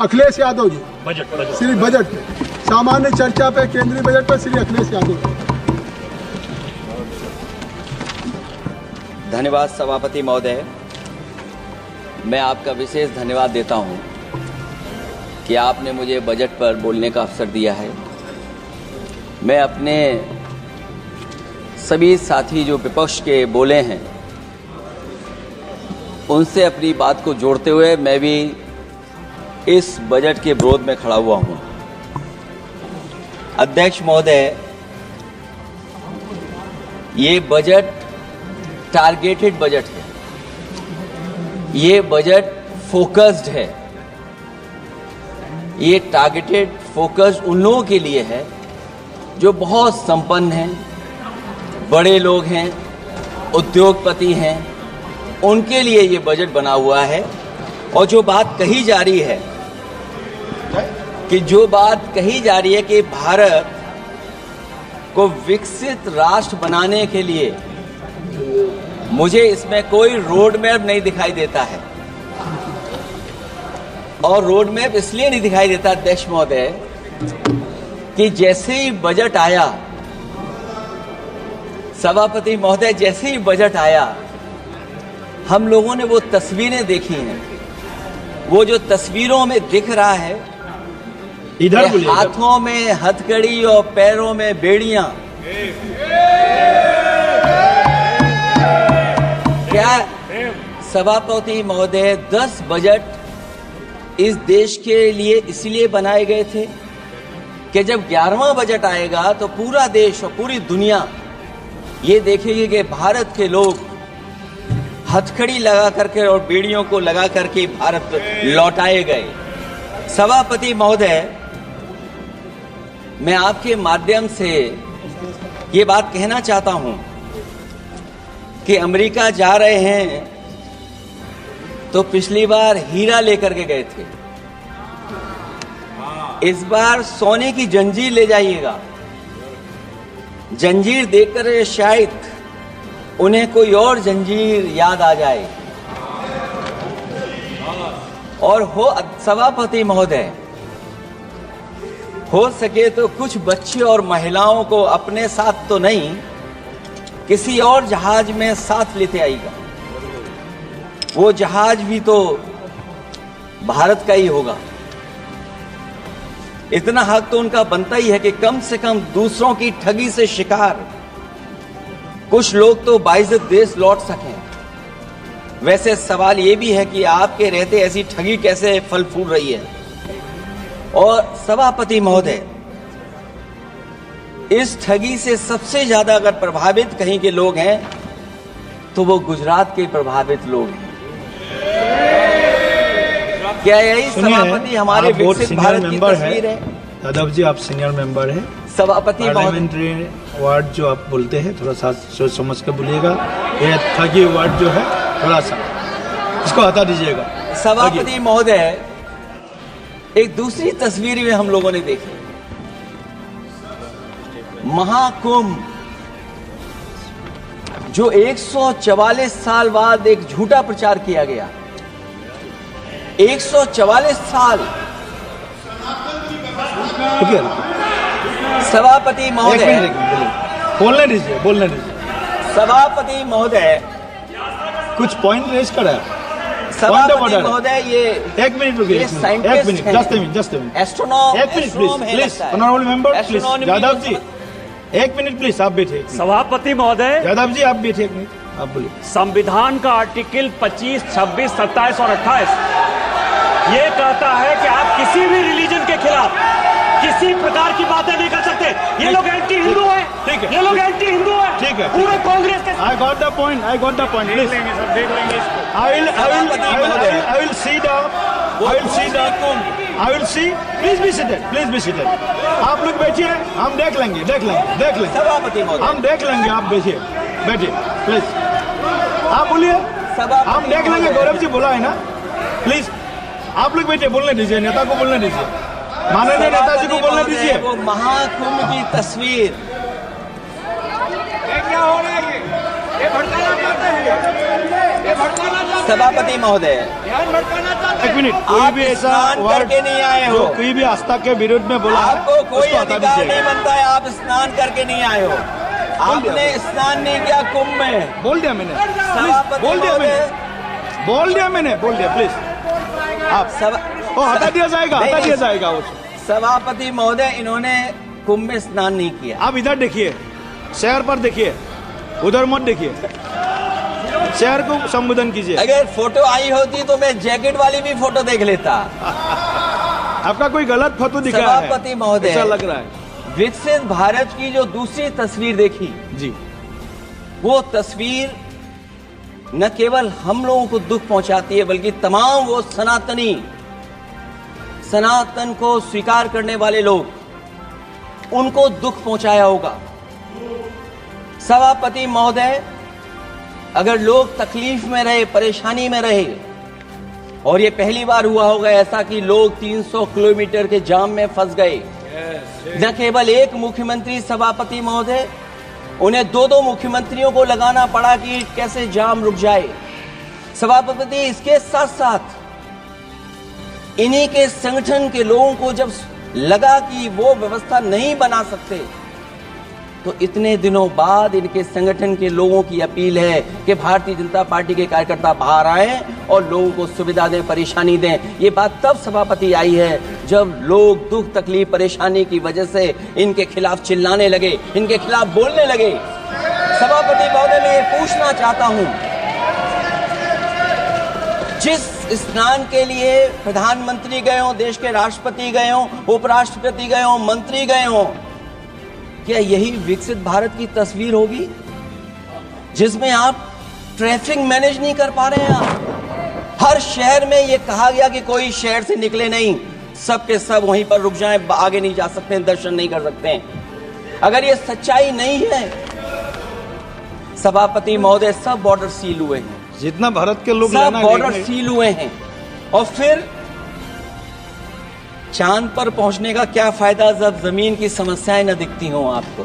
Akhilesh Yadav ji. Budget Shri budget में सामान्य चर्चा पे केंद्रीय बजट पर श्री अखिलेश यादव जी। धन्यवाद सभापति महोदय, मैं आपका विशेष धन्यवाद देता हूं कि आपने मुझे बजट पर बोलने का अवसर दिया है। मैं अपने सभी साथी जो विपक्ष के बोले हैं उनसे अपनी बात को जोड़ते हुए मैं भी इस बजट के विरोध में खड़ा हुआ हूं। अध्यक्ष महोदय, ये बजट टारगेटेड बजट है, ये बजट फोकस्ड है। ये टारगेटेड फोकस्ड उन लोगों के लिए है जो बहुत संपन्न हैं, बड़े लोग हैं, उद्योगपति हैं, उनके लिए ये बजट बना हुआ है। और जो बात कही जा रही है कि भारत को विकसित राष्ट्र बनाने के लिए, मुझे इसमें कोई रोड मैप नहीं दिखाई देता है। और रोड मैप इसलिए नहीं दिखाई देता अध्यक्ष महोदय कि जैसे ही बजट आया, सभापति महोदय, जैसे ही बजट आया हम लोगों ने वो तस्वीरें देखी हैं। वो जो तस्वीरों में दिख रहा है, इधर हाथों में हथकड़ी और पैरों में बेड़ियां, क्या सभापति महोदय 10 बजट इस देश के लिए इसलिए बनाए गए थे कि जब 11वां बजट आएगा तो पूरा देश और पूरी दुनिया ये देखेगी कि भारत के लोग हथकड़ी लगा करके और बेड़ियों को लगा करके भारत लौटाए गए। सभापति महोदय, मैं आपके माध्यम से ये बात कहना चाहता हूं कि अमेरिका जा रहे हैं तो पिछली बार हीरा लेकर के गए थे, इस बार सोने की जंजीर ले जाइएगा। जंजीर देखकर शायद उन्हें कोई और जंजीर याद आ जाए। और हो सभापति महोदय, हो सके तो कुछ बच्चे और महिलाओं को अपने साथ तो नहीं, किसी और जहाज में साथ लेते आएगा। वो जहाज भी तो भारत का ही होगा। इतना हक तो उनका बनता ही है कि कम से कम दूसरों की ठगी से शिकार कुछ लोग तो बाइज्जत देश लौट सकें। वैसे सवाल ये भी है कि आपके रहते ऐसी ठगी कैसे फल फूल रही है। और सभापति महोदय, इस ठगी से सबसे ज्यादा अगर प्रभावित कहीं के लोग हैं तो वो गुजरात के प्रभावित लोग हैं। क्या यही सभापति हमारे विकसित भारत की तस्वीर है? यादव जी, आप सीनियर मेंबर हैं। सभापति पार्लियामेंट्री वर्ड जो आप बोलते हैं थोड़ा सा सोच समझ कर बोलिएगा। ये ठगी वर्ड जो है थोड़ा सा इसको हटा दीजिएगा। सभापति महोदय, एक दूसरी तस्वीर में हम लोगों ने देखी, महाकुंभ जो 144 साल बाद एक झूठा प्रचार किया गया। 144 साल। सभापति महोदय, बोलने दीजिए। सभापति महोदय, कुछ पॉइंट रेज करा। सभापति महोदय, ये एक मिनट रुकिए, जस्ट ए मिनट, एस्ट्रोनॉम, एक minute please, honourable member please, Yadav ji एक मिनट प्लीज, आप बैठे। सभापति महोदय, यादव जी आप बैठे, एक मिनट आप बोलिए। संविधान का आर्टिकल 25, 26, 27 और 28 ये कहता है कि आप किसी भी रिलीजन के खिलाफ किसी प्रकार की बातें नहीं कर सकते। ये लोग एंटी हिंदू हैं, ठीक है, ये लोग एंटी हिंदू हैं, ठीक है, पूरे कांग्रेस के। I got the point, देख लेंगे सब, देख लेंगे इसको। I will see, please be seated, आप लोग बैठिए, हम देख लेंगे। सभापति महोदय, हम देख लेंगे, आप बैठिए प्लीज, आप बोलिए, हम देख लेंगे। गौरव जी बोला है ना, प्लीज आप लोग बैठिए, बोलने दीजिए, नेता को बोलने दीजिए, माननीय नेताजी को बोलने दीजिए। वो महाकुंभ की तस्वीर, क्या हो रहा है? ये भड़काना चाहते हैं। सभापति महोदय, एक मिनट, कोई आप भी ऐसा स्नान वर्ड करके नहीं आए हो। जो कोई भी आस्था के विरुद्ध में बोला है, आपको कोई उसको हटा अधिकार दीजिएगा। नहीं बनता है, आप स्नान करके नहीं आए हो। आपने स्नान नहीं किया कुंभ में। बोल दिया मैंने, सभापति बोल दिया महोदय, मैंने, बोल दिया प्लीज। आप सभा- वो हटा दिया जाएगा, नहीं, हटा दिया नहीं। जाएगा वो। सभापति महोदय, इन्होंने कुंभ में स्नान नहीं किया। आप इधर देखिए, शहर पर देखिए, उधर मत देखिए, शहर को संबोधन कीजिए। अगर फोटो आई होती तो मैं जैकेट वाली भी फोटो देख लेता। आपका कोई गलत फोटो दिखा है, सभापति महोदय, ऐसा लग रहा है। विकसित भारत की जो दूसरी तस्वीर देखी, जी, वो तस्वीर न केवल हम लोगों को दुख पहुंचाती है, बल्कि तमाम वो सनातन को स्वीकार करने वाले लोग, उनको दुख पहुंचाया होगा। सभापति महोदय, अगर लोग तकलीफ में रहे, परेशानी में रहे, और ये पहली बार हुआ होगा ऐसा कि लोग 300 किलोमीटर के जाम में फंस गए, न केवल एक मुख्यमंत्री सभापति महोदय, उन्हें दो मुख्यमंत्रियों को लगाना पड़ा कि कैसे जाम रुक जाए। सभापति, इसके साथ साथ इन्हीं के संगठन के लोगों को जब लगा कि वो व्यवस्था नहीं बना सकते, तो इतने दिनों बाद इनके संगठन के लोगों की अपील है कि भारतीय जनता पार्टी के कार्यकर्ता बाहर आए और लोगों को सुविधा दें, परेशानी दें। ये बात तब सभापति आई है जब लोग दुख, तकलीफ, परेशानी की वजह से इनके खिलाफ चिल्लाने लगे, इनके खिलाफ बोलने लगे। सभापति महोदय, मैं ये पूछना चाहता हूं, जिस स्नान के लिए प्रधानमंत्री गए हो, देश के राष्ट्रपति गए हो, उपराष्ट्रपति गए हो, मंत्री गए हो, क्या यही विकसित भारत की तस्वीर होगी जिसमें आप ट्रैफिक मैनेज नहीं कर पा रहे हैं? आप हर शहर में ये कहा गया कि कोई शहर से निकले नहीं, सब के सब वहीं पर रुक जाएं, आगे नहीं जा सकते, दर्शन नहीं कर सकते। अगर ये सच्चाई नहीं है सभापति महोदय, सब बॉर्डर सील हुए हैं, जितना भारत के लोग सब बॉर्डर सील हुए हैं, और फिर चांद पर पहुंचने का क्या फायदा जब जमीन की समस्याएं न दिखती हों आपको,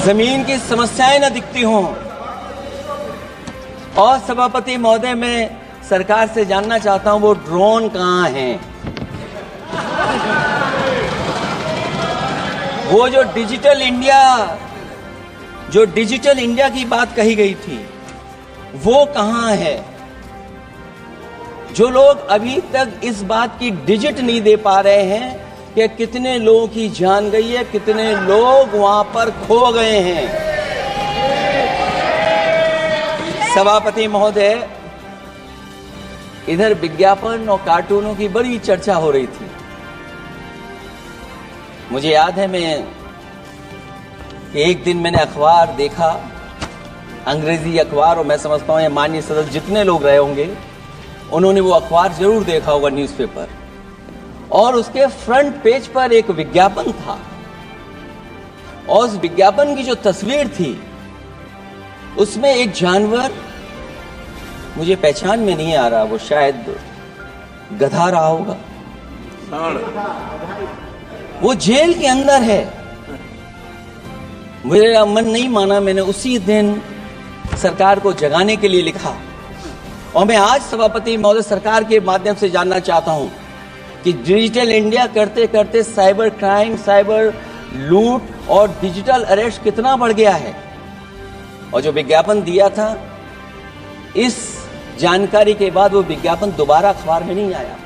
जमीन की समस्याएं न दिखती हों। और सभापति महोदय, मैं सरकार से जानना चाहता हूं, वो ड्रोन कहां हैं? वो जो डिजिटल इंडिया की बात कही गई थी, वो कहां है? जो लोग अभी तक इस बात की डिजिट नहीं दे पा रहे हैं कि कितने लोगों की जान गई है, कितने लोग वहां पर खो गए हैं। सभापति महोदय, इधर विज्ञापन और कार्टूनों की बड़ी चर्चा हो रही थी। मुझे याद है, एक दिन मैंने अखबार देखा, अंग्रेजी अखबार, और मैं समझता हूं ये माननीय सदस्य जितने लोग रहे होंगे उन्होंने वो अखबार जरूर देखा होगा, न्यूज़पेपर, और उसके फ्रंट पेज पर एक विज्ञापन था, और उस विज्ञापन की जो तस्वीर थी उसमें एक जानवर, मुझे पहचान में नहीं आ रहा, वो शायद गधा रहा होगा, वो जेल के अंदर है। मेरा मन नहीं माना, मैंने उसी दिन सरकार को जगाने के लिए लिखा, और मैं आज सभापति महोदय सरकार के माध्यम से जानना चाहता हूं कि डिजिटल इंडिया करते करते साइबर क्राइम, साइबर लूट और डिजिटल अरेस्ट कितना बढ़ गया है। और जो विज्ञापन दिया था, इस जानकारी के बाद वो विज्ञापन दोबारा अखबार में नहीं आया।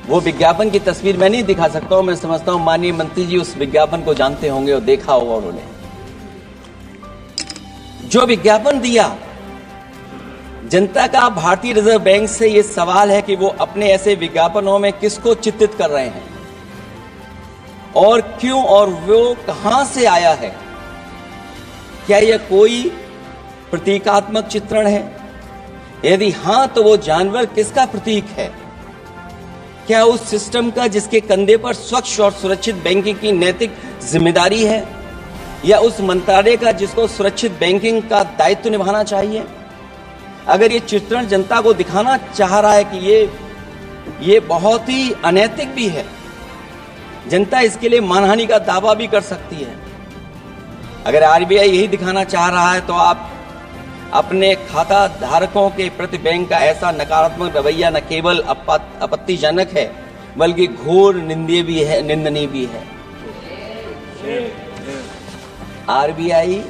वो विज्ञापन की तस्वीर मैं नहीं दिखा सकता हूं, मैं समझता हूं माननीय मंत्री जी उस विज्ञापन को जानते होंगे और देखा होगा उन्होंने। जो विज्ञापन दिया, जनता का भारतीय रिजर्व बैंक से यह सवाल है कि वो अपने ऐसे विज्ञापनों में किसको चित्रित कर रहे हैं और क्यों, और वो कहां से आया है? क्या यह कोई प्रतीकात्मक चित्रण है? यदि हां, तो वो जानवर किसका प्रतीक है? क्या उस सिस्टम का जिसके कंधे पर स्वच्छ और सुरक्षित बैंकिंग की नैतिक जिम्मेदारी है, या उस मंत्रालय का जिसको सुरक्षित बैंकिंग का दायित्व निभाना चाहिए? अगर ये चित्रण जनता को दिखाना चाह रहा है कि ये बहुत ही अनैतिक भी है, जनता इसके लिए मानहानि का दावा भी कर सकती है, अगर आरबीआई यही दिखाना चाह रहा है तो आप अपने खाता धारकों के प्रति बैंक का ऐसा नकारात्मक रवैया न केवल आपत्तिजनक है बल्कि घोर निंदनीय भी है। आरबीआई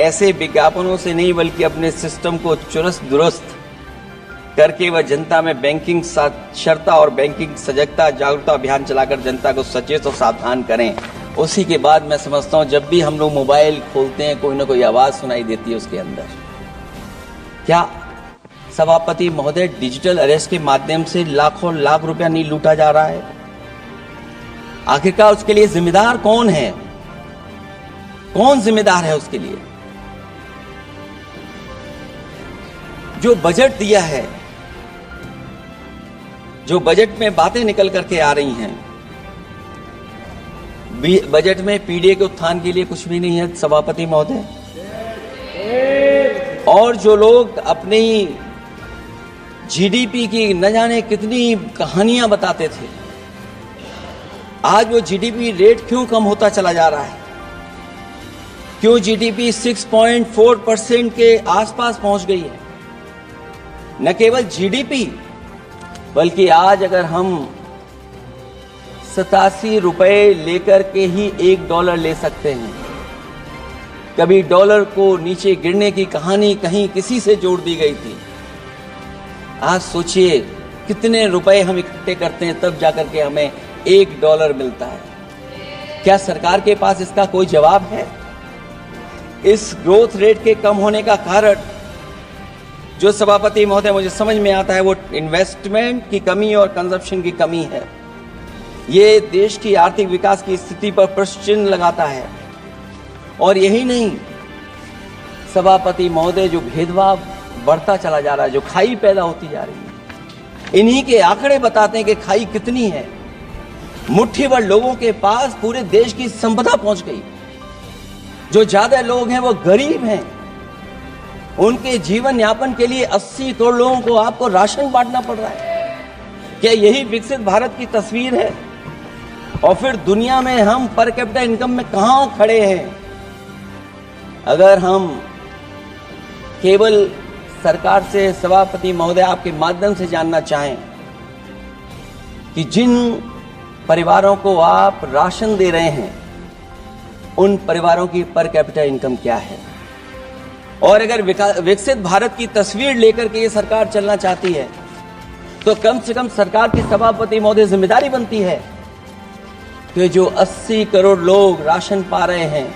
ऐसे विज्ञापनों से नहीं बल्कि अपने सिस्टम को चुस्त दुरुस्त करके वह जनता में बैंकिंग साक्षरता और बैंकिंग सजगता जागरूकता अभियान चलाकर जनता को सचेत और सावधान करें। उसी के बाद मैं समझता हूं जब भी हम लोग मोबाइल खोलते हैं कोई ना कोई आवाज सुनाई देती है उसके अंदर। क्या सभापति महोदय डिजिटल अरेस्ट के माध्यम से लाखों लाख रुपया नहीं लूटा जा रहा है? आखिरकार उसके लिए जिम्मेदार कौन है? कौन जिम्मेदार है उसके लिए? जो बजट दिया है, जो बजट में बातें निकल करके आ रही हैं, बजट में पीडीए के उत्थान के लिए कुछ भी नहीं है सभापति महोदय। और जो लोग अपनी जीडीपी की न जाने कितनी कहानियां बताते थे, आज वो जीडीपी रेट क्यों कम होता चला जा रहा है? क्यों जीडीपी 6.4% के आसपास पहुंच गई है? न केवल जीडीपी बल्कि आज अगर हम 87 रुपए लेकर के ही $1 ले सकते हैं। कभी डॉलर को नीचे गिरने की कहानी कहीं किसी से जोड़ दी गई थी। आज सोचिए कितने रुपए हम इकट्ठे करते हैं तब जाकर के हमें $1 मिलता है। क्या सरकार के पास इसका कोई जवाब है? इस ग्रोथ रेट के कम होने का कारण जो सभापति महोदय मुझे समझ में आता है वो इन्वेस्टमेंट की कमी और कंजप्शन की कमी है। ये देश की आर्थिक विकास की स्थिति पर प्रश्न चिन्ह लगाता है। और यही नहीं, सभापति महोदय जो भेदभाव बढ़ता चला जा रहा है, जो खाई पैदा होती जा रही है, इन्हीं के आंकड़े बताते हैं कि खाई कितनी है। मुट्ठी भर लोगों के पास पूरे देश की संपदा पहुंच गई। जो ज्यादा लोग हैं वो गरीब हैं। उनके जीवन यापन के लिए 80 करोड़ लोगों को आपको राशन बांटना पड़ रहा है। क्या यही विकसित भारत की तस्वीर है? और फिर दुनिया में हम पर कैपिटा इनकम में कहां खड़े हैं? अगर हम केवल सरकार से सभापति महोदय आपके माध्यम से जानना चाहें कि जिन परिवारों को आप राशन दे रहे हैं उन परिवारों की पर कैपिटा इनकम क्या है? और अगर विकसित भारत की तस्वीर लेकर के ये सरकार चलना चाहती है तो कम से कम सरकार की सभापति महोदय जिम्मेदारी बनती है कि जो 80 करोड़ लोग राशन पा रहे हैं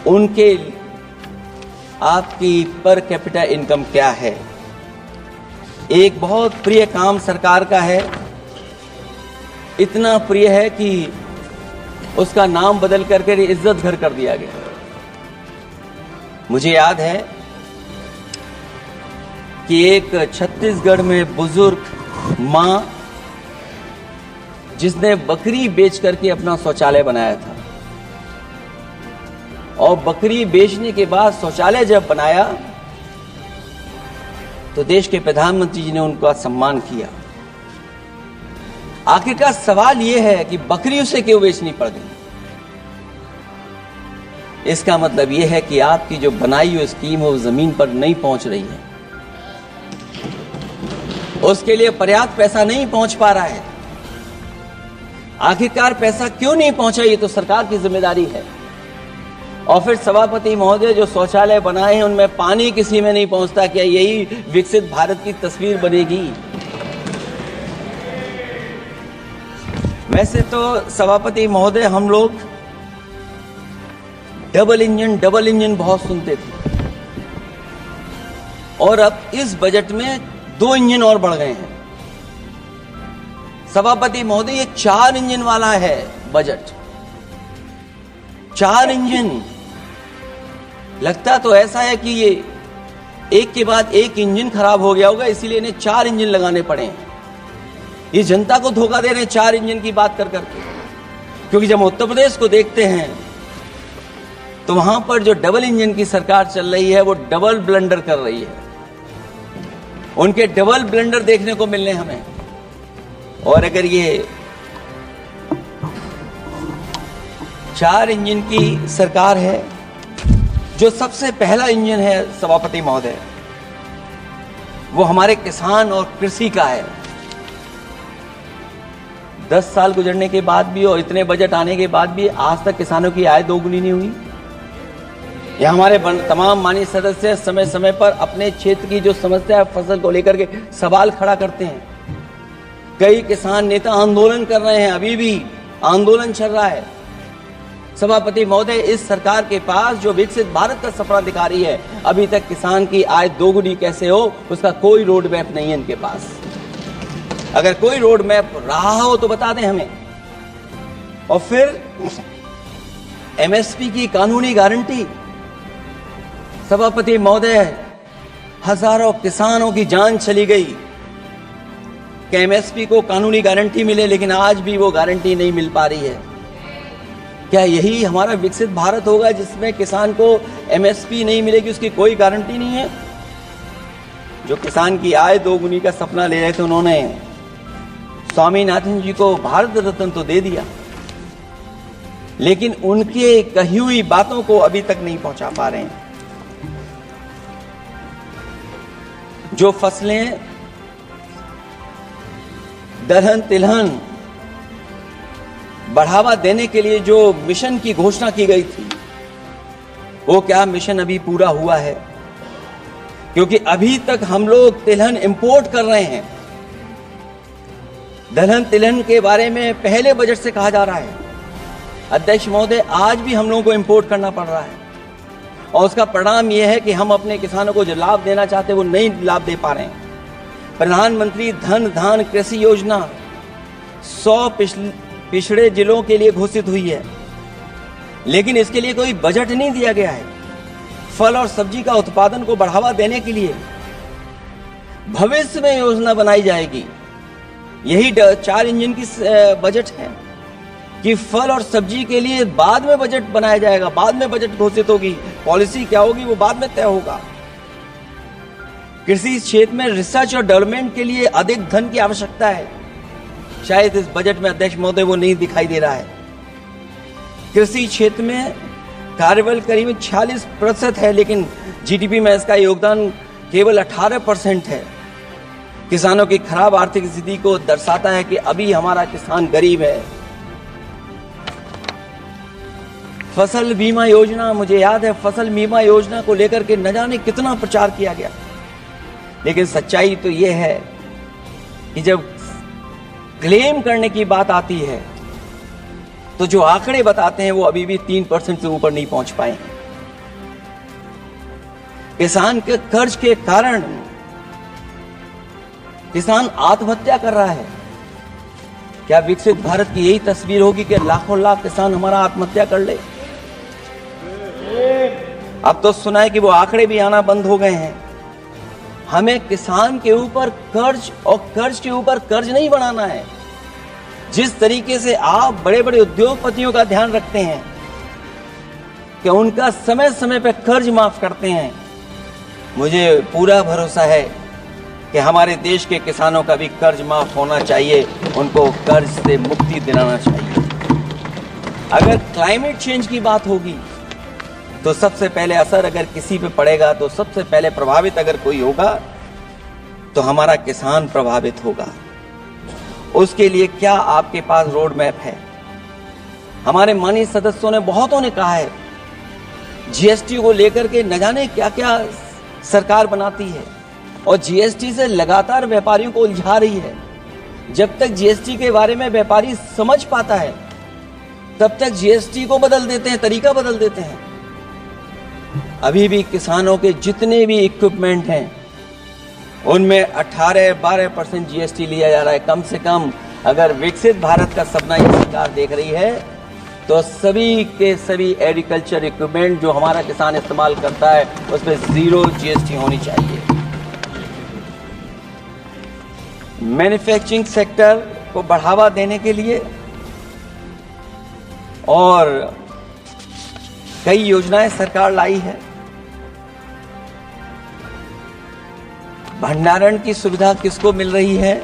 उनके आपकी पर कैपिटा इनकम क्या है? एक बहुत प्रिय काम सरकार का है, इतना प्रिय है कि उसका नाम बदल करके इज्जत घर कर दिया गया। मुझे याद है कि एक छत्तीसगढ़ में बुजुर्ग मां जिसने बकरी बेच करके अपना शौचालय बनाया था, और बकरी बेचने के बाद शौचालय जब बनाया तो देश के प्रधानमंत्री जी ने उनका सम्मान किया। आखिरकार सवाल यह है कि बकरी उसे क्यों बेचनी पड़ गई? इसका मतलब यह है कि आपकी जो बनाई हुई स्कीम है वो जमीन पर नहीं पहुंच रही है, उसके लिए पर्याप्त पैसा नहीं पहुंच पा रहा है। आखिरकार पैसा क्यों नहीं पहुंचा, ये तो सरकार की जिम्मेदारी है। और फिर सभापति महोदय जो शौचालय बनाए हैं उनमें पानी किसी में नहीं पहुंचता। क्या यही विकसित भारत की तस्वीर बनेगी? वैसे तो सभापति महोदय हम लोग डबल इंजन बहुत सुनते थे, और अब इस बजट में 2 इंजन और बढ़ गए हैं। सभापति महोदय ये 4 इंजन वाला है बजट। 4 इंजन। लगता तो ऐसा है कि ये एक के बाद एक इंजन खराब हो गया होगा, इसीलिए इन्हें 4 इंजन लगाने पड़े हैं। ये जनता को धोखा दे रहे हैं 4 इंजन की बात कर करके। क्योंकि जब उत्तर प्रदेश को देखते हैं तो वहां पर जो डबल इंजन की सरकार चल रही है वो डबल ब्लंडर कर रही है। उनके डबल ब्लंडर देखने को मिलने हमें। और अगर ये 4 इंजन की सरकार है। जो सबसे पहला इंजन है सभापति महोदय, वो हमारे किसान और कृषि का है। 10 साल गुजरने के बाद भी और इतने बजट आने के बाद भी आज तक किसानों की आय दोगुनी नहीं हुई। यह हमारे तमाम माननीय सदस्य समय समय पर अपने क्षेत्र की जो समस्या है फसल को लेकर के सवाल खड़ा करते हैं। कई किसान नेता आंदोलन कर रहे हैं, अभी भी आंदोलन चल रहा है। सभापति महोदय, इस सरकार के पास जो विकसित भारत का सपना दिखा रही है, अभी तक किसान की आय दोगुनी कैसे हो उसका कोई रोड मैप नहीं है इनके पास। अगर कोई रोड मैप रहा हो तो बता दें हमें। और फिर एमएसपी की कानूनी गारंटी, सभापति महोदय, हजारों किसानों की जान चली गई कि एमएसपी को कानूनी गारंटी मिले, लेकिन आज भी वो गारंटी नहीं मिल पा रही है। क्या यही हमारा विकसित भारत होगा जिसमें किसान को एमएसपी नहीं मिलेगी, उसकी कोई गारंटी नहीं है? जो किसान की आय दोगुनी का सपना ले रहे थे, उन्होंने स्वामीनाथन जी को भारत रत्न तो दे दिया, लेकिन उनके कही हुई बातों को अभी तक नहीं पहुंचा पा रहे हैं। जो फसलें दलहन तिलहन बढ़ावा देने के लिए जो मिशन की घोषणा की गई थी, वो क्या मिशन अभी पूरा हुआ है? क्योंकि अभी तक हम लोग तिलहन इंपोर्ट कर रहे हैं। दलहन तिलहन के बारे में पहले बजट से कहा जा रहा है, अध्यक्ष महोदय, आज भी हम लोगों को इंपोर्ट करना पड़ रहा है। और उसका परिणाम यह है कि हम अपने किसानों को जो लाभ देना चाहते हैं वो नहीं लाभ दे पा रहे हैं। प्रधानमंत्री धन धान कृषि योजना 100 पिछड़े जिलों के लिए घोषित हुई है, लेकिन इसके लिए कोई बजट नहीं दिया गया है। फल और सब्जी का उत्पादन को बढ़ावा देने के लिए भविष्य में योजना बनाई जाएगी। यही 4 इंजन की बजट है कि फल और सब्जी के लिए बाद में बजट बनाया जाएगा, बाद में बजट घोषित होगी, पॉलिसी क्या होगी वो बाद में तय होगा। कृषि क्षेत्र में रिसर्च और डेवलपमेंट के लिए अधिक धन की आवश्यकता है, शायद इस बजट में अध्यक्ष महोदय वो नहीं दिखाई दे रहा है। कृषि क्षेत्र में कार्यबल करीब 46% है, लेकिन जीडीपी में इसका योगदान केवल 18% है। किसानों की खराब आर्थिक स्थिति को दर्शाता है कि अभी हमारा किसान गरीब है। फसल बीमा योजना, मुझे याद है फसल बीमा योजना को लेकर के न जाने कितना प्रचार किया गया, लेकिन सच्चाई तो यह है कि जब क्लेम करने की बात आती है तो जो आंकड़े बताते हैं वो अभी भी 3% से ऊपर नहीं पहुंच पाए। किसान के कर्ज के कारण किसान आत्महत्या कर रहा है। क्या विकसित भारत की यही तस्वीर होगी कि लाखों लाख किसान हमारा आत्महत्या कर ले? अब तो सुना है कि वो आंकड़े भी आना बंद हो गए हैं। हमें किसान के ऊपर कर्ज और कर्ज के ऊपर कर्ज नहीं बनाना है। जिस तरीके से आप बड़े बड़े उद्योगपतियों का ध्यान रखते हैं कि उनका समय समय पर कर्ज माफ करते हैं, मुझे पूरा भरोसा है कि हमारे देश के किसानों का भी कर्ज माफ होना चाहिए, उनको कर्ज से मुक्ति दिलाना चाहिए। अगर क्लाइमेट चेंज की बात होगी तो सबसे पहले असर अगर किसी पे पड़ेगा तो सबसे पहले प्रभावित अगर कोई होगा तो हमारा किसान प्रभावित होगा। उसके लिए क्या आपके पास रोड मैप है? हमारे माननीय सदस्यों ने बहुतों ने कहा है जीएसटी को लेकर के न जाने क्या क्या सरकार बनाती है और जीएसटी से लगातार व्यापारियों को उलझा रही है। जब तक जीएसटी के बारे में व्यापारी समझ पाता है तब तक जीएसटी को बदल देते हैं, तरीका बदल देते हैं। अभी भी किसानों के जितने भी इक्विपमेंट हैं उनमें 18-12% जीएसटी लिया जा रहा है। कम से कम अगर विकसित भारत का सपना ये सरकार देख रही है तो सभी के सभी एग्रीकल्चर इक्विपमेंट जो हमारा किसान इस्तेमाल करता है उस पर 0 जीएसटी होनी चाहिए। मैन्युफैक्चरिंग सेक्टर को बढ़ावा देने के लिए और कई योजनाएं सरकार लाई है। भंडारण की सुविधा किसको मिल रही है?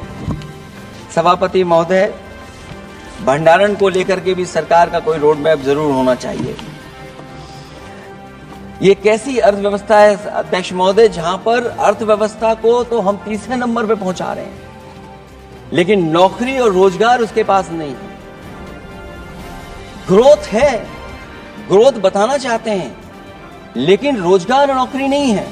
सभापति महोदय, भंडारण को लेकर के भी सरकार का कोई रोड मैप जरूर होना चाहिए। ये कैसी अर्थव्यवस्था है अध्यक्ष महोदय, जहां पर अर्थव्यवस्था को तो हम तीसरे नंबर पे पहुंचा रहे हैं, लेकिन नौकरी और रोजगार उसके पास नहीं है। ग्रोथ है, ग्रोथ बताना चाहते हैं, लेकिन रोजगार और नौकरी नहीं है।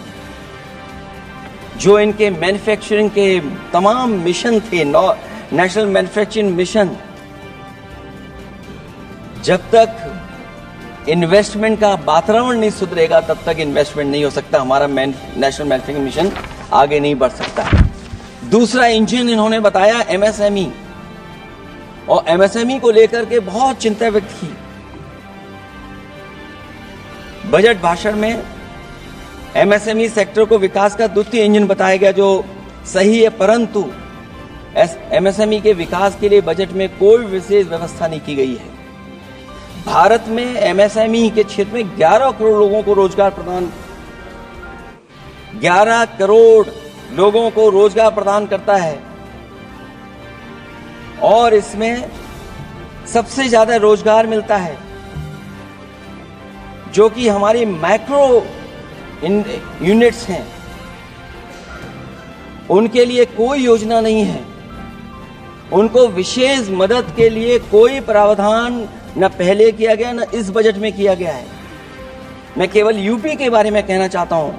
जो इनके मैन्युफैक्चरिंग के तमाम मिशन थे, नेशनल मैन्युफैक्चरिंग मिशन, जब तक इन्वेस्टमेंट का वातावरण नहीं सुधरेगा तब तक इन्वेस्टमेंट नहीं हो सकता। हमारा नेशनल मैन्युफैक्चरिंग मिशन आगे नहीं बढ़ सकता। दूसरा इंजन इन्होंने बताया एमएसएमई, और एमएसएमई को लेकर के बहुत चिंता व्यक्त की। बजट भाषण में एमएसएमई सेक्टर को विकास का द्वितीय इंजन बताया गया, जो सही है, परंतु एमएसएमई के विकास के लिए बजट में कोई विशेष व्यवस्था नहीं की गई है। भारत में एमएसएमई के क्षेत्र में 11 करोड़ लोगों को रोजगार प्रदान 11 करोड़ लोगों को रोजगार प्रदान करता है, और इसमें सबसे ज्यादा रोजगार मिलता है जो कि हमारी माइक्रो यूनिट्स हैं, उनके लिए कोई योजना नहीं है। उनको विशेष मदद के लिए कोई प्रावधान न पहले किया गया न इस बजट में किया गया है। मैं केवल यूपी के बारे में कहना चाहता हूं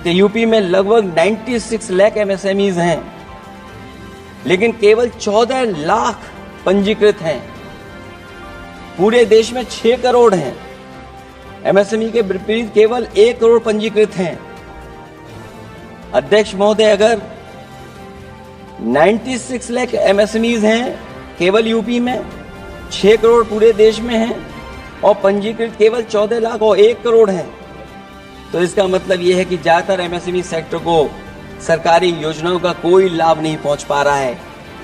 कि यूपी में लगभग 96 लाख एमएसएमईज हैं, लेकिन केवल 14 लाख पंजीकृत हैं। पूरे देश में 6 करोड़ हैं। एमएसएमई के विपरीत केवल 1 करोड़ पंजीकृत हैं। अध्यक्ष महोदय, अगर 96 लाख एमएसएमईज हैं केवल यूपी में, 6 करोड़ पूरे देश में हैं, और पंजीकृत केवल 14 लाख और 1 करोड़ हैं, तो इसका मतलब यह है कि ज्यादातर एमएसएमई सेक्टर को सरकारी योजनाओं का कोई लाभ नहीं पहुंच पा रहा है।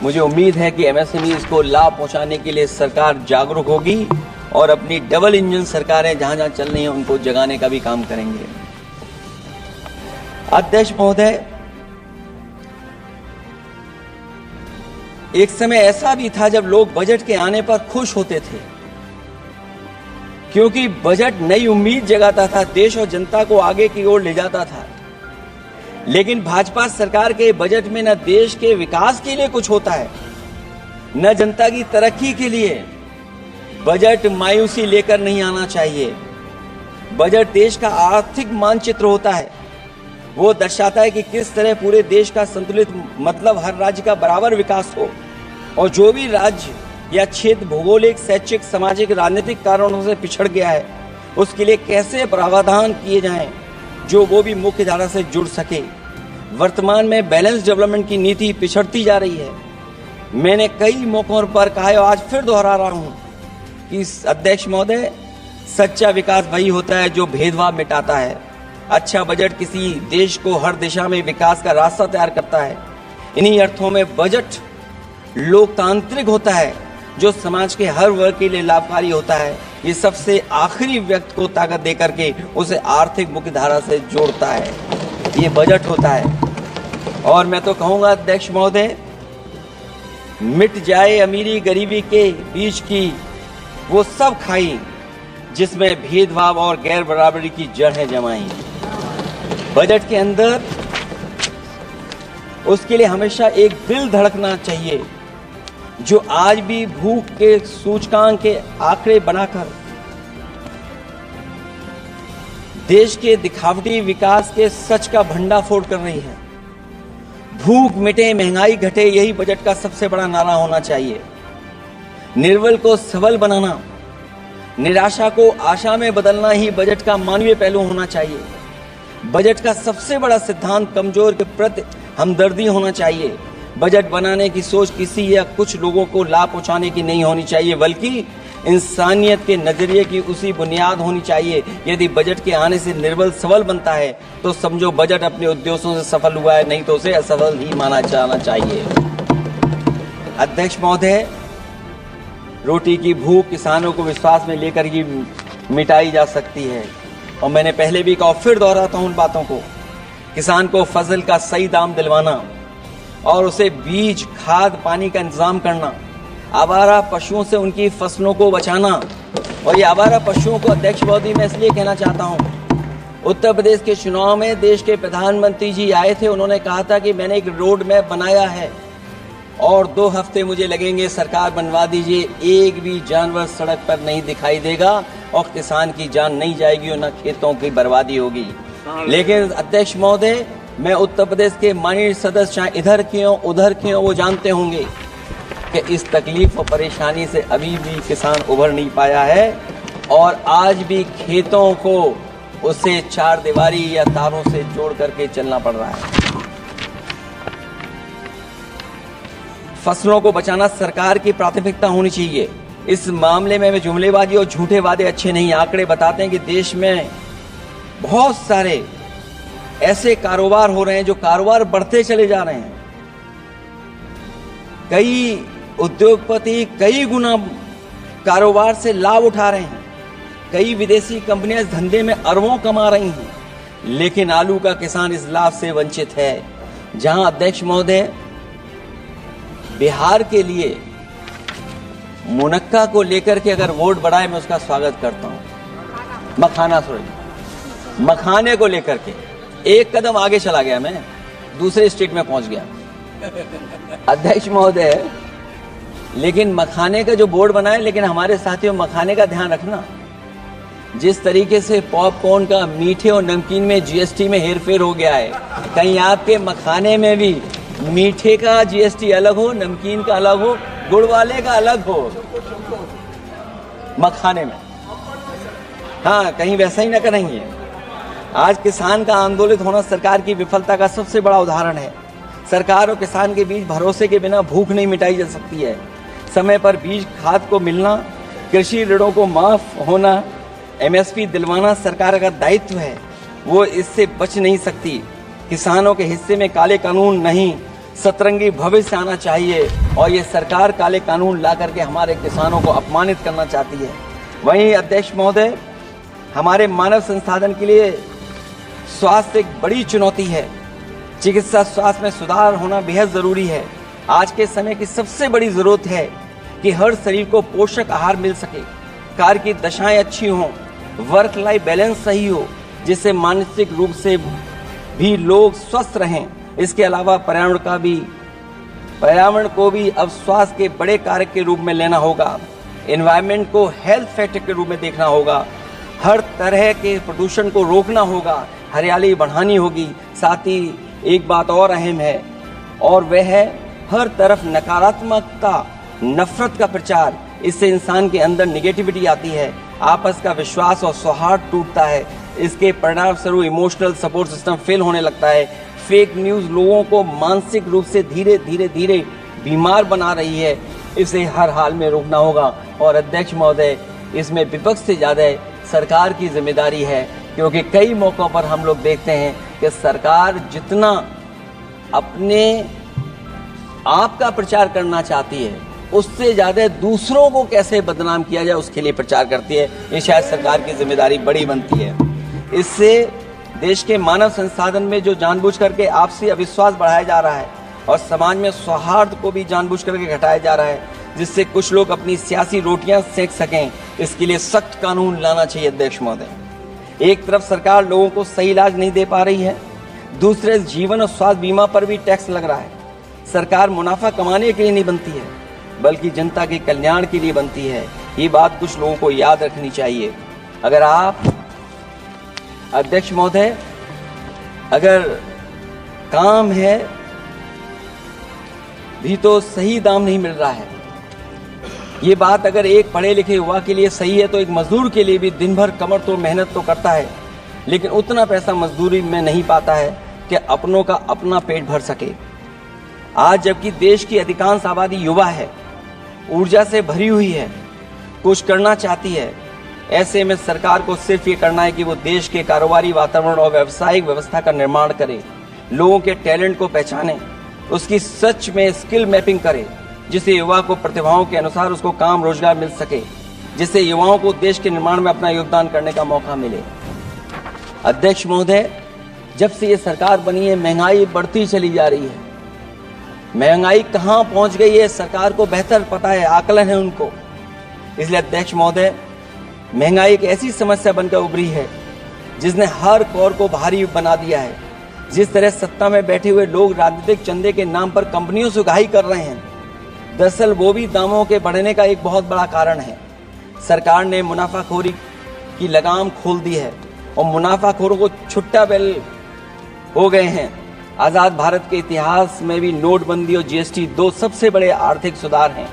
मुझे उम्मीद है कि एमएसएमई को लाभ पहुंचाने के लिए सरकार जागरूक होगी और अपनी डबल इंजन सरकारें जहां जहां चल रही हैं उनको जगाने का भी काम करेंगे। अध्यक्ष महोदय, एक समय ऐसा भी था जब लोग बजट के आने पर खुश होते थे, क्योंकि बजट नई उम्मीद जगाता था, देश और जनता को आगे की ओर ले जाता था। लेकिन भाजपा सरकार के बजट में न देश के विकास के लिए कुछ होता है, न जनता की तरक्की के लिए। बजट मायूसी लेकर नहीं आना चाहिए। बजट देश का आर्थिक मानचित्र होता है। वो दर्शाता है कि किस तरह पूरे देश का संतुलित, मतलब हर राज्य का बराबर विकास हो, और जो भी राज्य या क्षेत्र भौगोलिक, शैक्षिक, सामाजिक, राजनीतिक कारणों से पिछड़ गया है, उसके लिए कैसे प्रावधान किए जाएं जो वो भी मुख्य धारा से जुड़ सके। वर्तमान में बैलेंस डेवलपमेंट की नीति पिछड़ती जा रही है। मैंने कई मौकों पर कहा है, आज फिर दोहरा रहा हूं कि अध्यक्ष महोदय, सच्चा विकास वही होता है जो भेदभाव मिटाता है। अच्छा बजट किसी देश को हर दिशा में विकास का रास्ता तैयार करता है। इन्हीं अर्थों में बजट लोकतांत्रिक होता है, जो समाज के हर वर्ग के लिए लाभकारी होता है। ये सबसे आखिरी व्यक्ति को ताकत देकर के उसे आर्थिक मुख्यधारा से जोड़ता है। ये बजट होता है। और मैं तो कहूंगा अध्यक्ष महोदय, मिट जाए अमीरी गरीबी के बीच की वो सब खाई जिसमें भेदभाव और गैर बराबरी की जड़ें जमाई। बजट के अंदर उसके लिए हमेशा एक दिल धड़कना चाहिए, जो आज भी भूख के सूचकांक के आंकड़े बनाकर देश के दिखावटी विकास के सच का भंडाफोड़ कर रही है। भूख मिटे, महंगाई घटे, यही बजट का सबसे बड़ा नारा होना चाहिए। निर्बल को सबल बनाना, निराशा को आशा में बदलना ही बजट का मानवीय पहलू होना चाहिए। बजट का सबसे बड़ा सिद्धांत कमजोर के प्रति हमदर्दी होना चाहिए। बजट बनाने की सोच किसी या कुछ लोगों को लाभ पहुंचाने की नहीं होनी चाहिए, बल्कि इंसानियत के नजरिए की उसी बुनियाद होनी चाहिए। यदि बजट के आने से निर्बल सबल बनता है तो समझो बजट अपने उद्देश्यों से सफल हुआ है, नहीं तो उसे असफल ही माना जाना चाहिए। अध्यक्ष महोदय, रोटी की भूख किसानों को विश्वास में लेकर ही मिटाई जा सकती है, और मैंने पहले भी कहा, फिर दोहराता हूं उन बातों को। किसान को फसल का सही दाम दिलवाना और उसे बीज, खाद, पानी का इंतजाम करना, आवारा पशुओं से उनकी फसलों को बचाना। और ये आवारा पशुओं को अध्यक्ष महोदय मैं इसलिए कहना चाहता हूँ, उत्तर प्रदेश के चुनाव में देश के प्रधानमंत्री जी आए थे, उन्होंने कहा था कि मैंने एक रोड मैप बनाया है और 2 हफ्ते मुझे लगेंगे, सरकार बनवा दीजिए, एक भी जानवर सड़क पर नहीं दिखाई देगा और किसान की जान नहीं जाएगी और न खेतों की बर्बादी होगी। लेकिन अध्यक्ष महोदय, मैं उत्तर प्रदेश के माननीय सदस्य चाहे इधर के हों उधर के हों, वो जानते होंगे कि इस तकलीफ और परेशानी से अभी भी किसान उभर नहीं पाया है और आज भी खेतों को उसे 4 दीवारी या तारों से जोड़ करके चलना पड़ रहा है। फसलों को बचाना सरकार की प्राथमिकता होनी चाहिए। इस मामले में जुमलेबाजी और झूठे वादे अच्छे नहीं। आंकड़े बताते हैं कि देश में बहुत सारे ऐसे कारोबार हो रहे हैं जो कारोबार बढ़ते चले जा रहे हैं। कई उद्योगपति कई गुना कारोबार से लाभ उठा रहे हैं। कई विदेशी कंपनियां इस धंधे में अरबों कमा रही हैं, लेकिन आलू का किसान इस लाभ से वंचित है। जहां अध्यक्ष महोदय बिहार के लिए मुनक्का को लेकर के अगर वोट बढ़ाए, मैं उसका स्वागत करता हूं। मखाने को लेकर के एक कदम आगे चला गया, मैं दूसरे स्टेट में पहुंच गया अध्यक्ष महोदय। लेकिन मखाने का जो बोर्ड बनाए, लेकिन हमारे साथियों मखाने का ध्यान रखना, जिस तरीके से पॉपकॉर्न का मीठे और नमकीन में जीएसटी में हेरफेर हो गया है, कहीं आपके मखाने में भी मीठे का जीएसटी अलग हो, नमकीन का अलग हो, गुड़ वाले का अलग हो मखाने में। हाँ, कहीं वैसा ही ना करेंगे। आज किसान का आंदोलित होना सरकार की विफलता का सबसे बड़ा उदाहरण है। सरकार और किसान के बीच भरोसे के बिना भूख नहीं मिटाई जा सकती है। समय पर बीज खाद को मिलना, कृषि ऋणों को माफ होना, एमएसपी दिलवाना सरकार का दायित्व है, वो इससे बच नहीं सकती। किसानों के हिस्से में काले कानून नहीं, सतरंगी भविष्य आना चाहिए और ये सरकार काले कानून ला करके हमारे किसानों को अपमानित करना चाहती है। वहीं अध्यक्ष महोदय, हमारे मानव संसाधन के लिए स्वास्थ्य एक बड़ी चुनौती है। चिकित्सा स्वास्थ्य में सुधार होना बेहद जरूरी है। आज के समय की सबसे बड़ी जरूरत है कि हर शरीर को पोषक आहार मिल सके, कार्य की दशाएं अच्छी हों, वर्क लाइफ बैलेंस सही हो, जिससे मानसिक रूप से भी लोग स्वस्थ रहें। इसके अलावा पर्यावरण को भी अब स्वास्थ्य के बड़े कारक के रूप में लेना होगा। एनवायरनमेंट को हेल्थ फैक्टर के रूप में देखना होगा। हर तरह के प्रदूषण को रोकना होगा, हरियाली बढ़ानी होगी। साथ ही एक बात और अहम है और वह है हर तरफ नकारात्मकता, नफरत का प्रचार। इससे इंसान के अंदर निगेटिविटी आती है, आपस का विश्वास और सौहार्द टूटता है। इसके परिणाम स्वरूप इमोशनल सपोर्ट सिस्टम फेल होने लगता है। फेक न्यूज़ लोगों को मानसिक रूप से धीरे धीरे बीमार बना रही है। इसे हर हाल में रोकना होगा और अध्यक्ष महोदय, इसमें विपक्ष से ज़्यादा सरकार की जिम्मेदारी है, क्योंकि कई मौक़ों पर हम लोग देखते हैं कि सरकार जितना अपने आप का प्रचार करना चाहती है, उससे ज़्यादा दूसरों को कैसे बदनाम किया जाए उसके लिए प्रचार करती है। ये शायद सरकार की जिम्मेदारी बड़ी बनती है। इससे देश के मानव संसाधन में जो जानबूझ करके आपसी अविश्वास बढ़ाया जा रहा है और समाज में सौहार्द को भी जानबूझ करके घटाया जा रहा है, जिससे कुछ लोग अपनी सियासी रोटियां सेक सकें, इसके लिए सख्त कानून लाना चाहिए अध्यक्ष महोदय। एक तरफ सरकार लोगों को सही इलाज नहीं दे पा रही है, दूसरे जीवन और स्वास्थ्य बीमा पर भी टैक्स लग रहा है। सरकार मुनाफा कमाने के लिए नहीं बनती है, बल्कि जनता के कल्याण के लिए बनती है। ये बात कुछ लोगों को याद रखनी चाहिए। अगर आप अध्यक्ष महोदय, अगर काम है भी तो सही दाम नहीं मिल रहा है। ये बात अगर एक पढ़े लिखे युवा के लिए सही है तो एक मजदूर के लिए भी दिन भर कमर तोड़ मेहनत तो करता है, लेकिन उतना पैसा मजदूरी में नहीं पाता है कि अपनों का अपना पेट भर सके। आज जबकि देश की अधिकांश आबादी युवा है, ऊर्जा से भरी हुई है, कुछ करना चाहती है, ऐसे में सरकार को सिर्फ ये करना है कि वो देश के कारोबारी वातावरण और व्यावसायिक व्यवस्था का निर्माण करे, लोगों के टैलेंट को पहचाने, उसकी सच में स्किल मैपिंग करे, जिससे युवा को प्रतिभाओं के अनुसार उसको काम रोजगार मिल सके, जिससे युवाओं को देश के निर्माण में अपना योगदान करने का मौका मिले। अध्यक्ष महोदय, जब से ये सरकार बनी है महंगाई बढ़ती चली जा रही है। महंगाई कहाँ पहुंच गई है सरकार को बेहतर पता है, आकलन है उनको। इसलिए अध्यक्ष महोदय, महंगाई एक ऐसी समस्या बनकर उभरी है जिसने हर कौर को भारी बना दिया है। जिस तरह सत्ता में बैठे हुए लोग राजनीतिक चंदे के नाम पर कंपनियों से उगाही कर रहे हैं, दरअसल वो भी दामों के बढ़ने का एक बहुत बड़ा कारण है। सरकार ने मुनाफाखोरी की लगाम खोल दी है और मुनाफाखोरों को छुट्टा बैल हो गए हैं। आज़ाद भारत के इतिहास में भी नोटबंदी और जीएसटी दो सबसे बड़े आर्थिक सुधार हैं।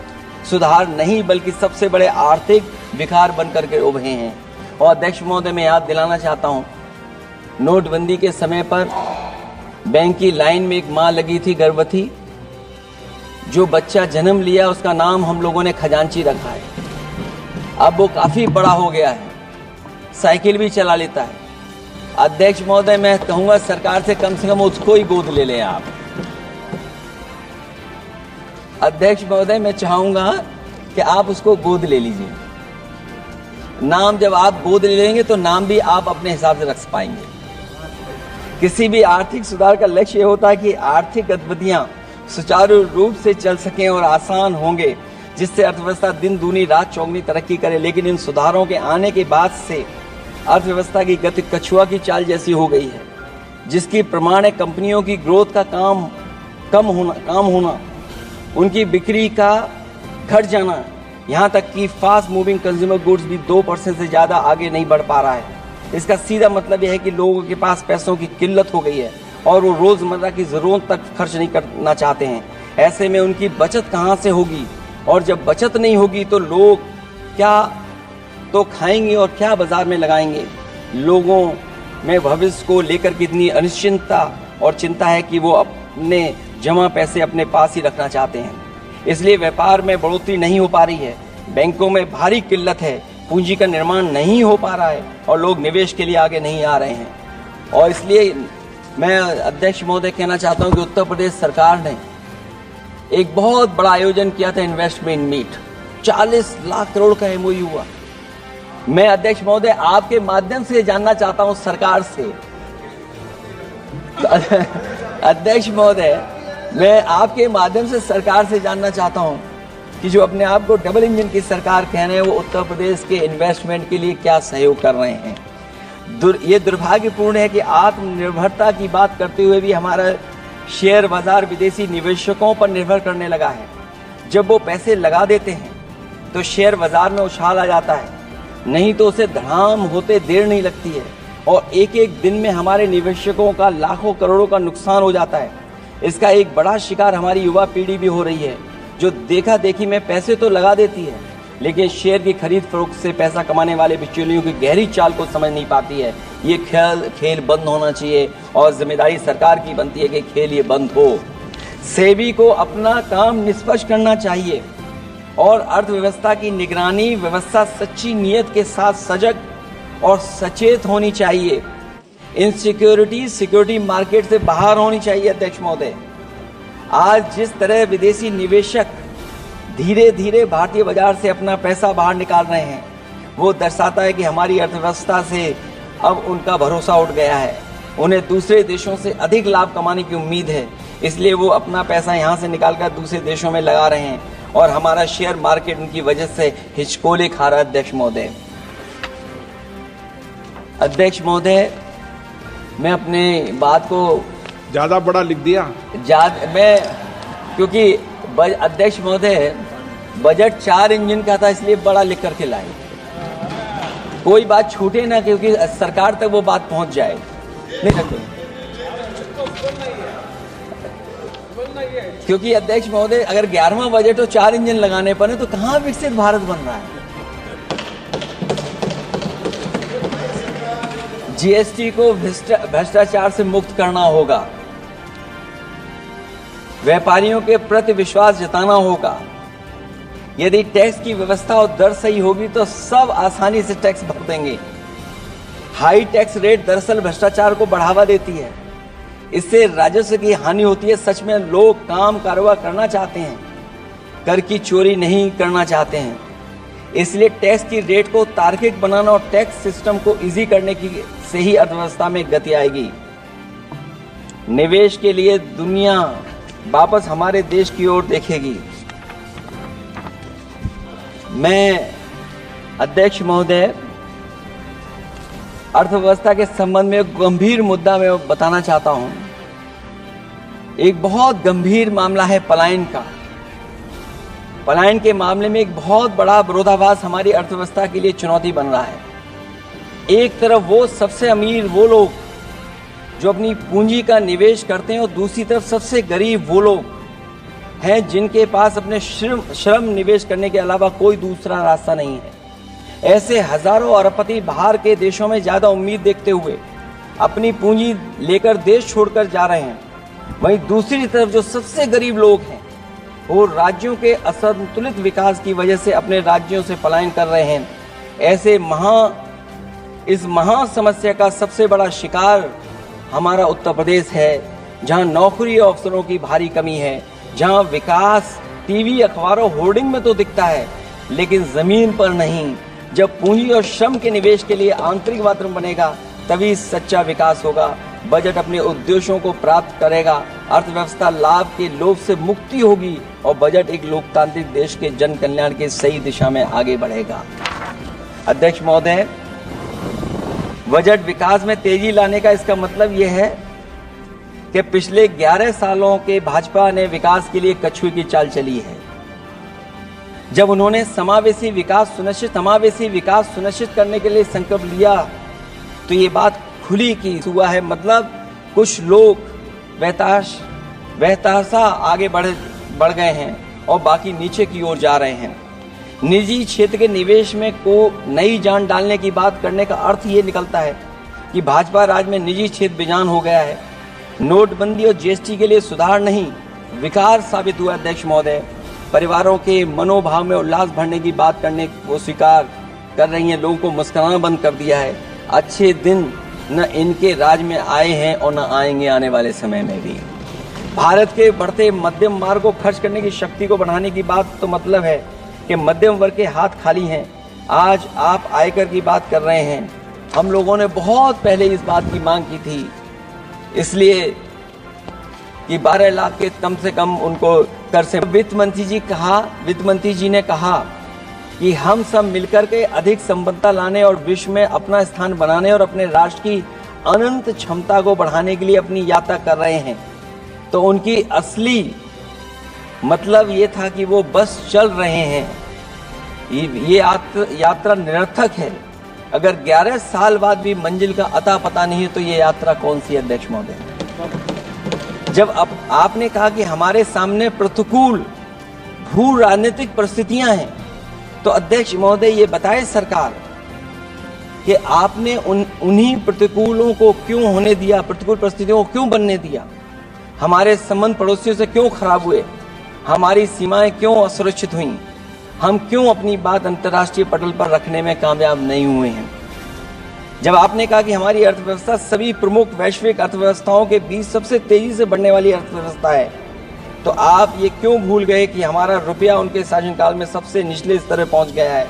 सुधार नहीं बल्कि सबसे बड़े आर्थिक विकार बनकर के उभरे हैं। और अध्यक्ष महोदय, मैं याद दिलाना चाहता हूँ, नोटबंदी के समय पर बैंक की लाइन में एक माँ लगी थी गर्भवती, जो बच्चा जन्म लिया उसका नाम हम लोगों ने खजांची रखा है। अब वो काफ़ी बड़ा हो गया है, साइकिल भी चला लेता है। अध्यक्ष महोदय, मैं कहूँगा सरकार से कम उसको ही गोद ले लें आप। अध्यक्ष महोदय, मैं चाहूँगा कि आप उसको गोद ले लीजिए। नाम जब आप गोद ले लेंगे तो नाम भी आप अपने हिसाब से रख पाएंगे। किसी भी आर्थिक सुधार का लक्ष्य ये होता है कि आर्थिक गतिविधियाँ सुचारू रूप से चल सकें और आसान होंगे, जिससे अर्थव्यवस्था दिन दूनी रात चौगुनी तरक्की करे। लेकिन इन सुधारों के आने के बाद से अर्थव्यवस्था की गति कछुआ की चाल जैसी हो गई है, जिसकी प्रमाण है कंपनियों की ग्रोथ का काम होना, उनकी बिक्री का घट जाना, यहाँ तक कि फास्ट मूविंग कंज्यूमर गुड्स भी 2% से ज़्यादा आगे नहीं बढ़ पा रहा है। इसका सीधा मतलब यह है कि लोगों के पास पैसों की किल्लत हो गई है और वो रोज़मर्रा की ज़रूरत तक खर्च नहीं करना चाहते हैं। ऐसे में उनकी बचत कहाँ से होगी, और जब बचत नहीं होगी तो लोग क्या तो खाएंगे और क्या बाजार में लगाएंगे। लोगों में भविष्य को लेकर कितनी अनिश्चितता और चिंता है कि वो अपने जमा पैसे अपने पास ही रखना चाहते हैं। इसलिए व्यापार में बढ़ोतरी नहीं हो पा रही है, बैंकों में भारी किल्लत है, पूंजी का निर्माण नहीं हो पा रहा है और लोग निवेश के लिए आगे नहीं आ रहे हैं। और इसलिए मैं अध्यक्ष महोदय कहना चाहता हूं कि उत्तर प्रदेश सरकार ने एक बहुत बड़ा आयोजन किया था, इन्वेस्टमेंट मीट, 40 लाख करोड़ का एमओयू हुआ। मैं अध्यक्ष महोदय आपके माध्यम से जानना चाहता हूं सरकार से, अध्यक्ष महोदय मैं आपके माध्यम से सरकार से जानना चाहता हूं कि जो अपने आप को डबल इंजन की सरकार कह रहे हैं, वो उत्तर प्रदेश के इन्वेस्टमेंट के लिए क्या सहयोग कर रहे हैं। ये दुर्भाग्यपूर्ण है कि आत्मनिर्भरता की बात करते हुए भी हमारा शेयर बाजार विदेशी निवेशकों पर निर्भर करने लगा है। जब वो पैसे लगा देते हैं तो शेयर बाजार में उछाल आ जाता है, नहीं तो उसे धड़ाम होते देर नहीं लगती है और एक एक दिन में हमारे निवेशकों का लाखों करोड़ों का नुकसान हो जाता है। इसका एक बड़ा शिकार हमारी युवा पीढ़ी भी हो रही है, जो देखा देखी में पैसे तो लगा देती है लेकिन शेयर की खरीद फरोख्त से पैसा कमाने वाले बिचौलियों की गहरी चाल को समझ नहीं पाती है। ये खेल बंद होना चाहिए और जिम्मेदारी सरकार की बनती है कि खेल ये बंद हो। सेबी को अपना काम निष्पक्ष करना चाहिए और अर्थव्यवस्था की निगरानी व्यवस्था सच्ची नीयत के साथ सजग और सचेत होनी चाहिए। सिक्योरिटी मार्केट से बाहर होनी चाहिए। अध्यक्ष महोदय, आज जिस तरह विदेशी निवेशक धीरे धीरे भारतीय बाजार से अपना पैसा बाहर निकाल रहे हैं, वो दर्शाता है कि हमारी अर्थव्यवस्था से अब उनका भरोसा उठ गया है। उन्हें दूसरे देशों से अधिक लाभ कमाने की उम्मीद है, इसलिए वो अपना पैसा यहाँ से निकालकर दूसरे देशों में लगा रहे हैं और हमारा शेयर मार्केट उनकी वजह से हिचकोले खा रहा है। अध्यक्ष महोदय, मैं अपने बात को ज़्यादा बड़ा लिख दिया क्योंकि अध्यक्ष महोदय बजट 4 इंजन का था, इसलिए बड़ा लिख करके लाए। कोई बात छूटे ना, क्योंकि सरकार तक वो बात पहुंच जाए। नहीं सकते, क्योंकि अध्यक्ष महोदय अगर 11वां बजट हो 4 इंजन लगाने पड़े तो कहां विकसित भारत बन रहा है। जीएसटी को भ्रष्टाचार से मुक्त करना होगा, व्यापारियों के प्रति विश्वास जताना होगा। यदि टैक्स की व्यवस्था और दर सही होगी तो सब आसानी से टैक्स भर देंगे। हाई टैक्स रेट दरअसल भ्रष्टाचार को बढ़ावा देती है, इससे राजस्व की हानि होती है। सच में लोग काम कारोबार करना चाहते हैं, कर की चोरी नहीं करना चाहते हैं। इसलिए टैक्स की रेट को तार्किक बनाना और टैक्स सिस्टम को इजी करने की से ही अर्थव्यवस्था में गति आएगी। निवेश के लिए दुनिया वापस हमारे देश की ओर देखेगी। मैं अध्यक्ष महोदय, अर्थव्यवस्था के संबंध में एक गंभीर मुद्दा मैं बताना चाहता हूं। एक बहुत गंभीर मामला है पलायन का। पलायन के मामले में एक बहुत बड़ा विरोधाभास हमारी अर्थव्यवस्था के लिए चुनौती बन रहा है। एक तरफ वो सबसे अमीर वो लोग जो अपनी पूंजी का निवेश करते हैं और दूसरी तरफ सबसे गरीब वो लोग हैं जिनके पास अपने श्रम निवेश करने के अलावा कोई दूसरा रास्ता नहीं है। ऐसे हजारों अरबपति बाहर के देशों में ज्यादा उम्मीद देखते हुए अपनी पूंजी लेकर देश छोड़कर जा रहे हैं। वहीं दूसरी तरफ जो सबसे गरीब लोग हैं वो राज्यों के असंतुलित विकास की वजह से अपने राज्यों से पलायन कर रहे हैं। ऐसे इस महा समस्या का सबसे बड़ा शिकार हमारा उत्तर प्रदेश है, जहां नौकरी और अवसरों की भारी कमी है, जहां विकास टीवी अखबारों होर्डिंग में तो दिखता है लेकिन जमीन पर नहीं। जब पूंजी और श्रम के निवेश के लिए आंतरिक वातावरण बनेगा तभी सच्चा विकास होगा। बजट अपने उद्देश्यों को प्राप्त करेगा, अर्थव्यवस्था लाभ के लोभ से मुक्ति होगी और बजट एक लोकतांत्रिक देश के जन कल्याण की सही दिशा में आगे बढ़ेगा। अध्यक्ष महोदय, बजट विकास में तेजी लाने का इसका मतलब यह है कि पिछले 11 सालों के भाजपा ने विकास के लिए कछुए की चाल चली है। जब उन्होंने समावेशी विकास सुनिश्चित करने के लिए संकल्प लिया तो ये बात खुली की हुआ है। मतलब कुछ लोग बेहताशा आगे बढ़ गए हैं और बाकी नीचे की ओर जा रहे हैं। निजी क्षेत्र के निवेश में को नई जान डालने की बात करने का अर्थ ये निकलता है कि भाजपा राज में निजी क्षेत्र बेजान हो गया है। नोटबंदी और जीएसटी के लिए सुधार नहीं विकार साबित हुआ। अध्यक्ष महोदय, परिवारों के मनोभाव में उल्लास भरने की बात करने को स्वीकार कर रही हैं, लोगों को मुस्कुराना बंद कर दिया है। अच्छे दिन न इनके राज में आए हैं और न आएंगे आने वाले समय में भी। भारत के बढ़ते मध्यम मार्ग को खर्च करने की शक्ति को बढ़ाने की बात तो मतलब है कि मध्यम वर्ग के हाथ खाली हैं। आज आप आयकर की बात कर रहे हैं। हम लोगों ने बहुत पहले इस बात की मांग की थी, इसलिए कि 12 लाख के कम से कम उनको कर से। वित्त मंत्री जी ने कहा कि हम सब मिलकर के अधिक संबद्धता लाने और विश्व में अपना स्थान बनाने और अपने राष्ट्र की अनंत क्षमता को बढ़ाने के लिए अपनी यात्रा कर रहे हैं। तो उनकी असली मतलब ये था कि वो बस चल रहे हैं। ये यात्रा निरर्थक है। अगर 11 साल बाद भी मंजिल का अता पता नहीं है तो ये यात्रा कौन सी? अध्यक्ष महोदय, जब आपने कहा कि हमारे सामने प्रतिकूल भू राजनीतिक परिस्थितियां हैं तो अध्यक्ष महोदय ये बताए सरकार कि आपने उन्हीं प्रतिकूलों को क्यों होने दिया, प्रतिकूल परिस्थितियों को क्यों बनने दिया? हमारे संबंध पड़ोसियों से क्यों खराब हुए? हमारी सीमाएं क्यों असुरक्षित हुई? हम क्यों अपनी बात अंतर्राष्ट्रीय पटल पर रखने में कामयाब नहीं हुए हैं? जब आपने कहा कि हमारी अर्थव्यवस्था सभी प्रमुख वैश्विक अर्थव्यवस्थाओं के बीच सबसे तेजी से बढ़ने वाली अर्थव्यवस्था है, तो आप ये क्यों भूल गए कि हमारा रुपया उनके शासनकाल में सबसे निचले स्तर पर पहुंच गया है?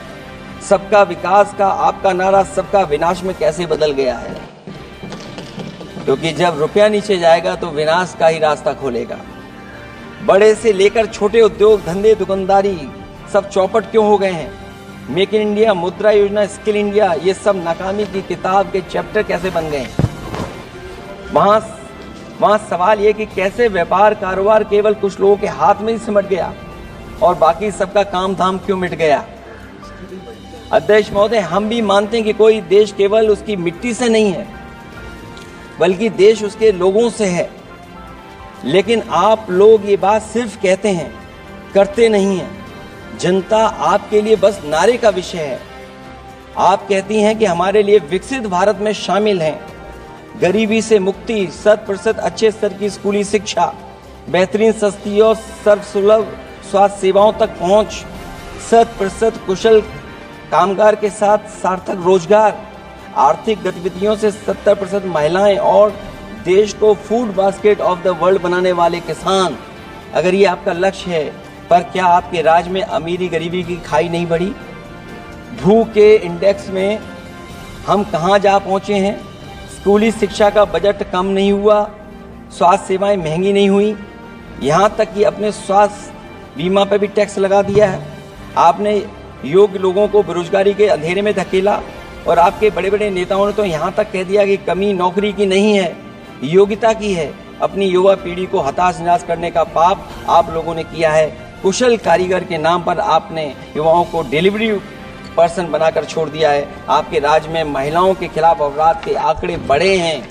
सबका विकास का आपका नारा सबका विनाश में कैसे बदल गया है? क्योंकि जब रुपया नीचे जाएगा तो विनाश का ही रास्ता खोलेगा। बड़े से लेकर छोटे उद्योग धंधे दुकानदारी सब चौपट क्यों हो गए हैं? मेक इन इंडिया, मुद्रा योजना, स्किल इंडिया, ये सब नाकामी की किताब के चैप्टर कैसे बन गए? वहाँ सवाल ये कि कैसे व्यापार कारोबार केवल कुछ लोगों के हाथ में ही सिमट गया और बाकी सबका काम धाम क्यों मिट गया? अध्यक्ष महोदय, हम भी मानते हैं कि कोई देश केवल उसकी मिट्टी से नहीं है बल्कि देश उसके लोगों से है, लेकिन आप लोग ये बात सिर्फ कहते हैं, करते नहीं हैं। जनता आपके लिए बस नारे का विषय है। आप कहती हैं कि हमारे लिए विकसित भारत में शामिल हैं गरीबी से मुक्ति, 100% अच्छे स्तर की स्कूली शिक्षा, बेहतरीन सस्ती और सर्वसुलभ स्वास्थ्य सेवाओं तक पहुंच, 100% कुशल कामगार के साथ सार्थक रोजगार, आर्थिक गतिविधियों से 70% महिलाएं और देश को food basket of the world बनाने वाले किसान। अगर ये आपका लक्ष्य है, पर क्या आपके राज्य में अमीरी गरीबी की खाई नहीं बढ़ी? भू के इंडेक्स में हम कहाँ जा पहुँचे हैं? स्कूली शिक्षा का बजट कम नहीं हुआ, स्वास्थ्य सेवाएं महंगी नहीं हुई, यहाँ तक कि अपने स्वास्थ्य बीमा पर भी टैक्स लगा दिया है। आपने योग्य लोगों को बेरोजगारी के अंधेरे में धकेला और आपके बड़े बड़े नेताओं ने तो यहाँ तक कह दिया कि कमी नौकरी की नहीं है, योग्यता की है। अपनी युवा पीढ़ी को हताश निराश करने का पाप आप लोगों ने किया है। कुशल कारीगर के नाम पर आपने युवाओं को डिलीवरी पर्सन बनाकर छोड़ दिया है। आपके राज्य में महिलाओं के खिलाफ अपराध के आंकड़े बढ़े हैं।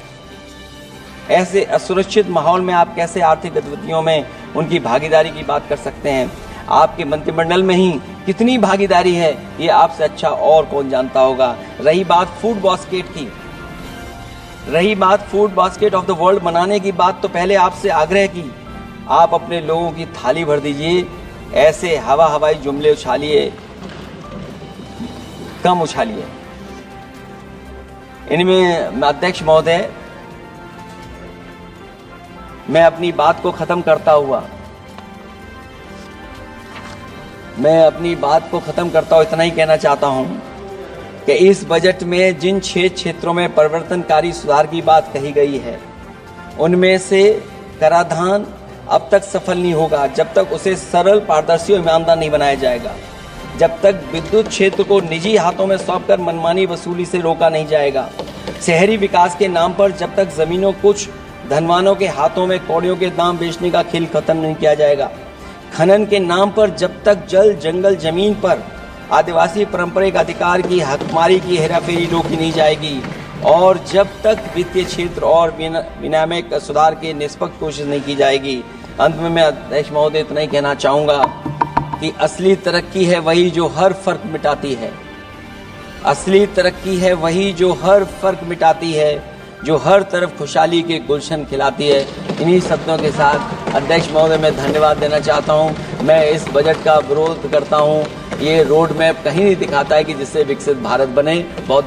ऐसे असुरक्षित माहौल में आप कैसे आर्थिक गतिविधियों में उनकी भागीदारी की बात कर सकते हैं? आपके मंत्रिमंडल में ही कितनी भागीदारी है ये आपसे अच्छा और कौन जानता होगा। रही बात food basket of the world बनाने की बात, तो पहले आपसे आग्रह की आप अपने लोगों की थाली भर दीजिए। ऐसे हवाई जुमले उछालिए कम उछालिए। इनमें अध्यक्ष महोदय, मैं अपनी बात को खत्म करता हुआ इतना ही कहना चाहता हूं कि इस बजट में जिन 6 क्षेत्रों में परिवर्तनकारी सुधार की बात कही गई है, उनमें से कराधान अब तक सफल नहीं होगा जब तक उसे सरल, पारदर्शी और ईमानदार नहीं बनाया जाएगा। जब तक विद्युत क्षेत्र को निजी हाथों में सौंपकर मनमानी वसूली से रोका नहीं जाएगा। शहरी विकास के नाम पर जब तक जमीनों कुछ धनवानों के हाथों में कौड़ियों के दाम बेचने का खेल खत्म नहीं किया जाएगा। खनन के नाम पर जब तक जल, जंगल, जमीन पर आदिवासी पारंपरिक अधिकार की हकमारी की हेराफेरी रोकी नहीं जाएगी और जब तक वित्तीय क्षेत्र और विनियामक सुधार की निष्पक्ष कोशिश नहीं की जाएगी। अंत में मैं अध्यक्ष महोदय इतना ही कहना चाहूँगा कि असली तरक्की है वही जो हर फर्क मिटाती है। असली तरक्की है वही जो हर फर्क मिटाती है, जो हर तरफ खुशहाली के गुलशन खिलाती है। इन्हीं शब्दों के साथ अध्यक्ष महोदय मैं धन्यवाद देना चाहता हूं। मैं इस बजट का विरोध करता हूं। ये रोड मैप कहीं नहीं दिखाता है कि जिससे विकसित भारत बने। बहुत